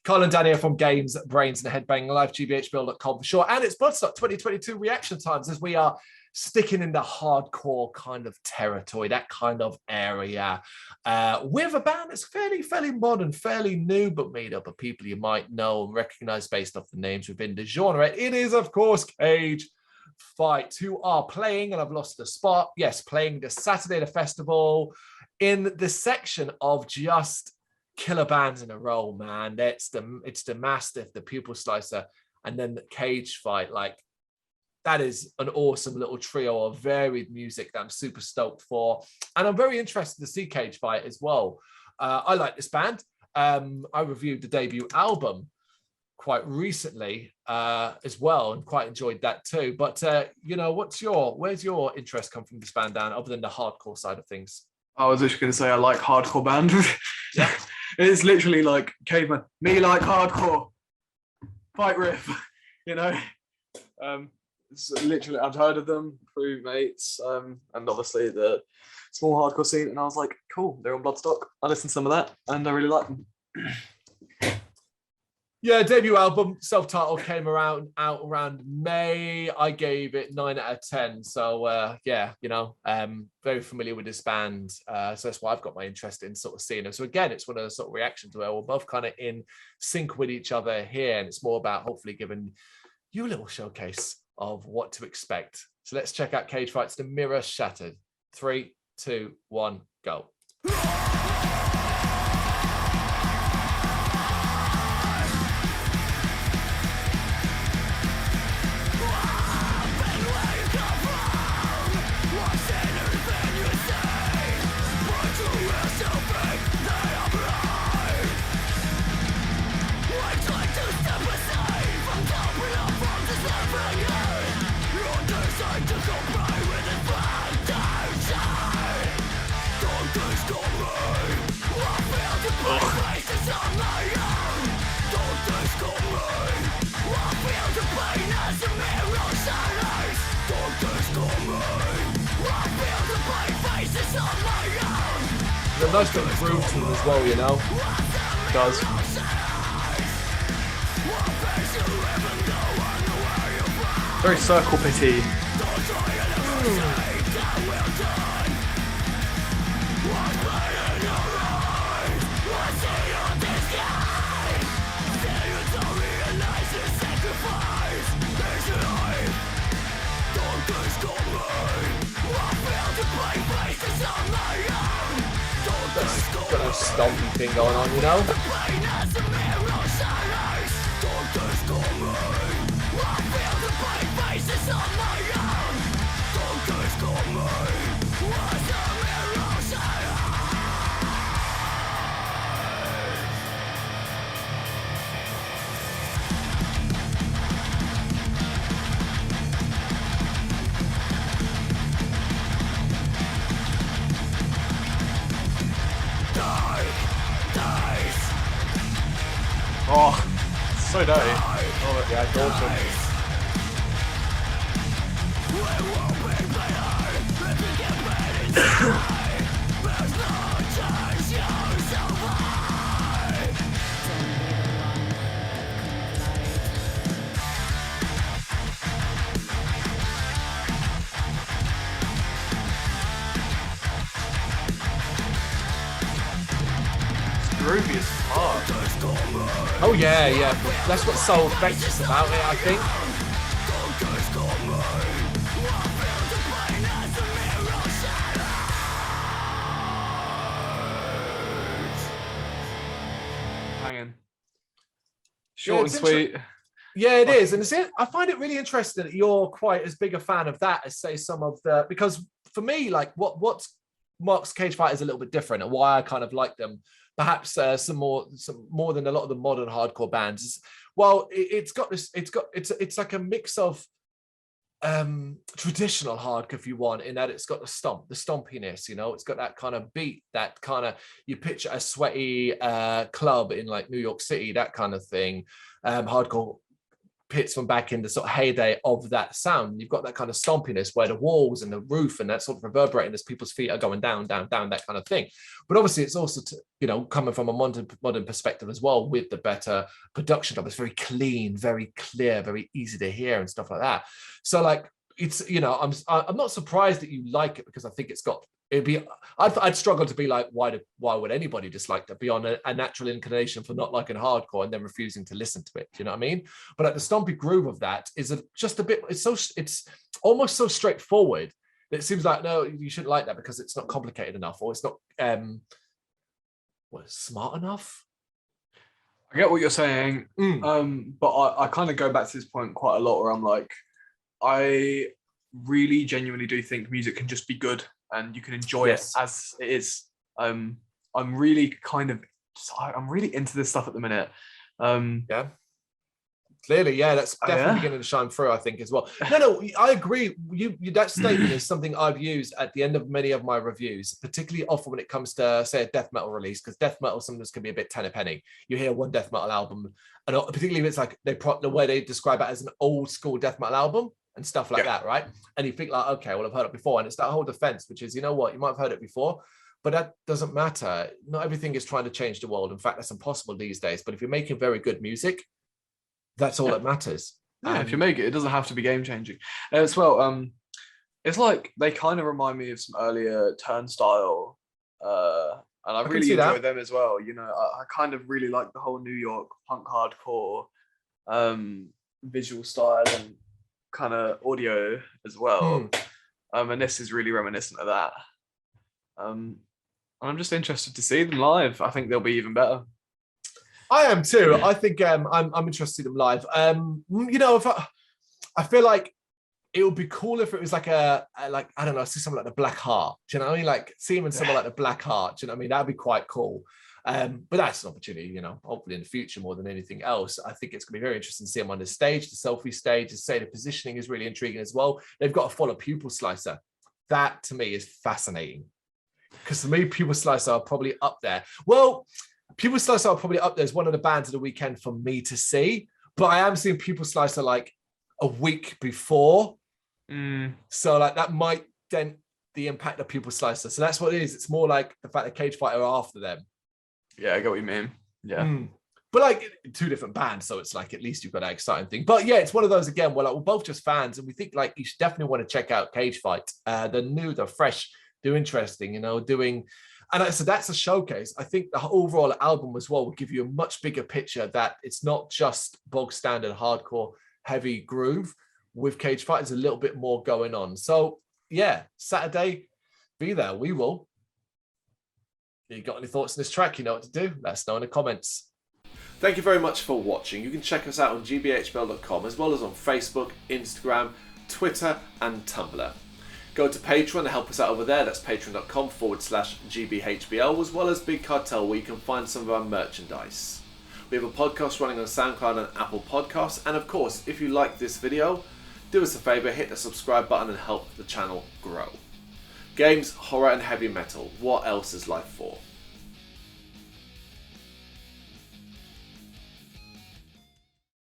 Colin Daniel from Brrraaains A Head-Banging Life, gbhblofficial for sure. And it's Bloodstock 2022 reaction times as we are sticking in the hardcore kind of territory, that kind of area, with a band that's fairly modern, fairly new, but made up of people you might know and recognize based off the names within the genre. It is, of course, Cage Fight, who are playing, and I've lost the spot, yes, playing this Saturday, the festival, in the section of just killer bands in a row, man. It's the Mastiff, the Pupil Slicer, and then the Cage Fight. Like, that is an awesome little trio of varied music that I'm super stoked for. And I'm very interested to see Cage Fight as well. I like this band. I reviewed the debut album quite recently as well, and quite enjoyed that too. But you know, where's your interest come from this band, Dan, other than the hardcore side of things? I was literally going to say I like hardcore band. Yeah. It's literally like caveman. Me like hardcore. Fight riff. You know? It's literally, I've heard of them through mates, and obviously the small hardcore scene, and I was like, cool, they're on Bloodstock. I listened to some of that, and I really like them. Yeah, debut album, self-titled, came out around May. I gave it 9 out of 10. So yeah, you know, very familiar with this band. So that's why I've got my interest in sort of seeing them. So again, it's one of the sort of reactions where we're both kind of in sync with each other here, and it's more about hopefully giving you a little showcase of what to expect. So let's check out Cage Fight's The Mirror Shattered. 3, 2, 1, go. There's a nice bit of groove to them as well, you know. It does. Very circle pity. Got a stompy thing going on, you know? Oh, so dirty. Oh, yeah, awesome. Groovy as fuck. Oh yeah, yeah. That's what's so infectious about it, I think. Hanging. Short and sweet. Yeah, it is. And I find it really interesting that you're quite as big a fan of that as, say, some of the, because for me, like what marks Cage Fight is a little bit different, and why I kind of like them perhaps some more than a lot of the modern hardcore bands. Well, it's like a mix of traditional hardcore, if you want, in that it's got the stompiness, you know, it's got that kind of beat, that kind of, you picture a sweaty club in like New York City, that kind of thing. Hardcore pits from back in the sort of heyday of that sound. You've got that kind of stompiness where the walls and the roof and that sort of reverberating as people's feet are going down, down, down, that kind of thing. But obviously it's also, coming from a modern perspective as well, with the better production of it. It's very clean, very clear, very easy to hear and stuff like that. So like, it's, I'm not surprised that you like it, because I think I'd struggle to be like, why would anybody dislike that beyond a natural inclination for not liking hardcore and then refusing to listen to it? Do you know what I mean? But like the stompy groove of that is just a bit, it's almost so straightforward that it seems like, no, you shouldn't like that because it's not complicated enough, or it's not smart enough. I get what you're saying, but I kind of go back to this point quite a lot where I'm like, I really genuinely do think music can just be good and you can enjoy it as it is. I'm really into this stuff at the minute. Clearly, that's definitely beginning to shine through, I think, as well. No, I agree. That statement is something I've used at the end of many of my reviews, particularly often when it comes to, say, a death metal release, because death metal sometimes can be a bit tenner penny. You hear one death metal album, and particularly if it's like the way they describe it as an old school death metal album and stuff like that, right? And you think like, okay, well, I've heard it before, and it's that whole defense, which is, you know what, you might have heard it before, but that doesn't matter. Not everything is trying to change the world. In fact, that's impossible these days. But if you're making very good music, that's all that matters. If you make it, it doesn't have to be game changing. As well, it's like they kind of remind me of some earlier Turnstile, and I really enjoy them as well. I kind of really like the whole New York punk hardcore visual style and kind of audio as well. And this is really reminiscent of that. I'm just interested to see them live. I think they'll be even better. I am too. I think I'm interested in them live. If I feel like it would be cool if it was like I don't know, see something like the Black Heart. Do you know what I mean? Like seeing in someone like the Black Heart. Do you know what I mean? That'd be quite cool. But that's an opportunity, hopefully in the future more than anything else. I think it's going to be very interesting to see them on the stage, the Sophie stage. To say the positioning is really intriguing as well. They've got a follow Pupil Slicer. That to me is fascinating, because to me, Pupil Slicer are probably up there. Well, Pupil Slicer are probably up there as one of the bands of the weekend for me to see, but I am seeing Pupil Slicer like a week before. So like that might dent the impact of Pupil Slicer. So that's what it is. It's more like the fact that Cage Fighter are after them. Yeah, I get what you mean. Yeah. But like two different bands, so it's like at least you've got that exciting thing. But yeah, it's one of those again where like we're both just fans, and we think like you should definitely want to check out Cage Fight. They're new, they're fresh, they're interesting, and so that's a showcase. I think the overall album as well will give you a much bigger picture that it's not just bog standard hardcore heavy groove. With Cage Fight, there's a little bit more going on. So yeah, Saturday, be there. We will. You got any thoughts on this track? You know what to do. Let us know in the comments. Thank you very much for watching. You can check us out on gbhbl.com as well as on Facebook, Instagram, Twitter and Tumblr. Go to Patreon to help us out over there. That's patreon.com/gbhbl, as well as Big Cartel, where you can find some of our merchandise. We have a podcast running on SoundCloud and Apple Podcasts. And of course, if you like this video, do us a favor, hit the subscribe button and help the channel grow. Games, horror and heavy metal. What else is life for?